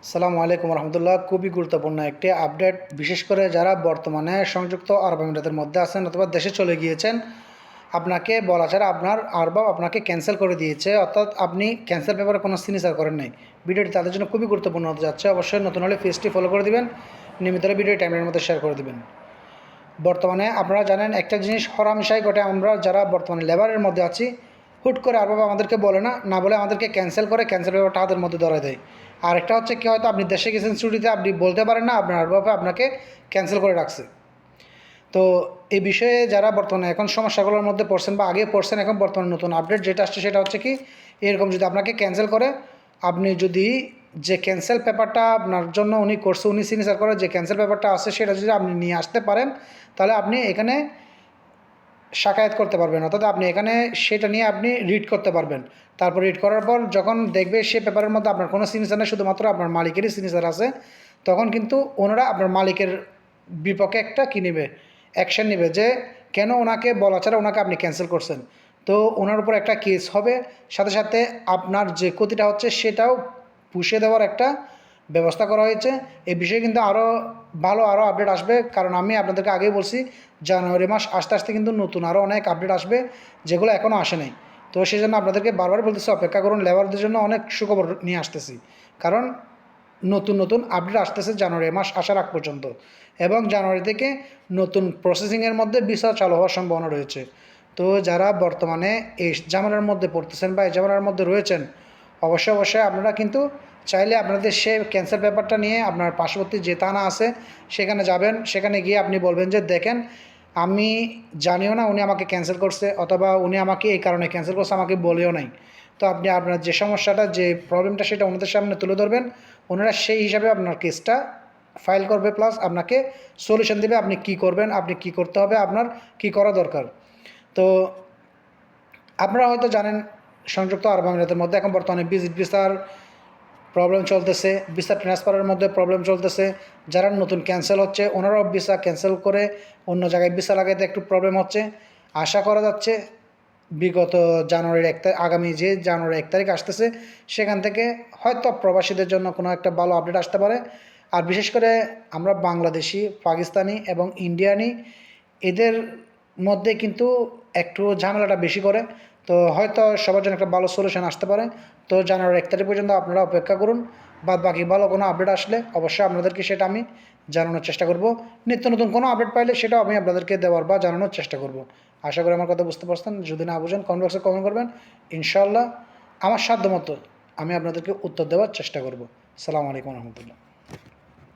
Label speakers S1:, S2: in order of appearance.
S1: আসসালামু আলাইকুম রহমতুল্লাহ। খুবই গুরুত্বপূর্ণ একটি আপডেট, বিশেষ করে যারা বর্তমানে সংযুক্ত আরব আমিরাতের মধ্যে আছেন অথবা দেশে চলে গিয়েছেন। আপনাকে বলা ছাড়া আপনার আরবাব আপনাকে ক্যান্সেল করে দিয়েছে, অর্থাৎ আপনি ক্যান্সেল পেপারে কোনো সিগনেচার করেন নাই। ভিডিওটি তাদের জন্য খুবই গুরুত্বপূর্ণ হতে যাচ্ছে। অবশ্যই নতুন হলে পেজটি ফলো করে দিবেন, নিয়মিত হলে ভিডিও টাইমের মধ্যে শেয়ার করে দিবেন। বর্তমানে আপনারা জানেন একটা জিনিস হরহামেশাই ঘটে, আমরা যারা বর্তমানে লেবারের মধ্যে আছি, হুট করে আরবাব আমাদেরকে বলে না বলে আমাদেরকে ক্যান্সেল করে, ক্যান্সেল পেপারটা হাতের মধ্যে ধরে দেয়। আরেকটা হচ্ছে কি, হয়তো আপনি দেশে গেছেন ছুটিতে, আপনি বলতে পারেন না আপনার আরবাবে আপনাকে ক্যান্সেল করে রাখছে। তো এই বিষয়ে যারা বর্তমানে এখন সমস্যাগুলোর মধ্যে পড়ছেন বা আগে পড়ছেন, এখন বর্তমানে নতুন আপডেট যেটা আসছে সেটা হচ্ছে কি, এরকম যদি আপনাকে ক্যান্সেল করে, আপনি যদি যে ক্যান্সেল পেপারটা আপনার জন্য উনি করছে, উনি সিগনেচার করে যে ক্যান্সেল পেপারটা আছে, সেটা যদি আপনি নিয়ে আসতে পারেন, তাহলে আপনি এখানে শাকায়াত করতে পারবেন, অর্থাৎ আপনি এখানে সেটা নিয়ে আপনি রিড করতে পারবেন। তারপর রিড করার পর যখন দেখবে সে পেপারের মধ্যে আপনার কোনো সিগনেচার নেই, শুধুমাত্র আপনার মালিকেরই সিগনেচার আছে, তখন কিন্তু ওনারা আপনার মালিকের বিপক্ষে একটা কী নেবে, অ্যাকশন নেবে, যে কেন ওনাকে বলা ছাড়া ওনাকে আপনি ক্যান্সেল করছেন। তো ওনার উপর একটা কেস হবে, সাথে সাথে আপনার যে ক্ষতিটা হচ্ছে সেটাও পুষিয়ে দেওয়ার একটা ব্যবস্থা করা হয়েছে। এই বিষয়ে কিন্তু আরও আপডেট আসবে, কারণ আমি আপনাদেরকে আগেই বলছি জানুয়ারি মাস আস্তে আস্তে কিন্তু নতুন আরও অনেক আপডেট আসবে, যেগুলো এখনও আসে নাই। তো সেই জন্য আপনাদেরকে বারবার বলতেছি অপেক্ষা করুন, লেবারদের জন্য অনেক সুখবর নিয়ে আসতেছি, কারণ নতুন নতুন আপডেট আসতেছে জানুয়ারি মাস আসার আগ পর্যন্ত, এবং জানুয়ারি থেকে নতুন প্রসেসিংয়ের মধ্যে ভিসা চালু হওয়ার সম্ভাবনা রয়েছে। তো যারা বর্তমানে এই ঝামেলার মধ্যে পড়তেছেন বা এই ঝামেলার মধ্যে রয়েছেন, অবশ্যই আপনারা কিন্তু চাইলে আপনাদের সে ক্যান্সেল পেপারটা নিয়ে আপনার পার্শ্ববর্তী যে থানা আছে সেখানে যাবেন। সেখানে গিয়ে আপনি বলবেন যে দেখেন, আমি জানিও না উনি আমাকে ক্যান্সেল করছে, অথবা উনি আমাকে এই কারণে ক্যান্সেল করছে, আমাকে বলেও নাই। তো আপনি আপনার যে সমস্যাটা, যে প্রবলেমটা, সেটা ওনাদের সামনে তুলে ধরবেন। ওনারা সেই হিসাবে আপনার কেসটা ফাইল করবে, প্লাস আপনাকে সলিউশন দেবে আপনি কি করবেন, আপনি কি করতে হবে, আপনার কি করা দরকার। তো আপনারা হয়তো জানেন সংযুক্ত আরব আমিরাতের মধ্যে এখন বর্তমানে ভিজিট ভিসার প্রবলেম চলতেছে, ভিসা ট্রান্সফারের মধ্যে প্রবলেম চলতেছে। যারা নতুন ক্যান্সেল হচ্ছে ওনারাও ভিসা ক্যান্সেল করে অন্য জায়গায় ভিসা লাগাইতে একটু প্রবলেম হচ্ছে। আশা করা যাচ্ছে বিগত আগামী যে জানুয়ারি 1 তারিখ আসতেছে, সেখান থেকে হয়তো প্রবাসীদের জন্য কোনো একটা ভালো আপডেট আসতে পারে। আর বিশেষ করে আমরা বাংলাদেশি, পাকিস্তানি এবং ইন্ডিয়ানি, এদের মধ্যে কিন্তু একটু ঝামেলাটা বেশি করে। তো হয়তো সবার জন্য একটা ভালো সলিউশন আসতে পারে। তো জানুয়ারি 1 তারিখ পর্যন্ত আপনারা অপেক্ষা করুন, বাদ বাকি ভালো কোনো আপডেট আসলে অবশ্যই আপনাদেরকে সেটা আমি জানানোর চেষ্টা করব। নিত্য নতুন কোনো আপডেট পাইলে সেটাও আমি আপনাদেরকে দেওয়ার বা জানানোর চেষ্টা করব। আশা করি আমার কথা বুঝতে পারছেন। যদি না বুঝেন কমেন্ট বক্সে কমেন্ট করবেন, ইনশাআল্লাহ আমার সাধ্যমতো আমি আপনাদেরকে উত্তর দেওয়ার চেষ্টা করব। আসসালামু আলাইকুম রহমতুল্লাহ।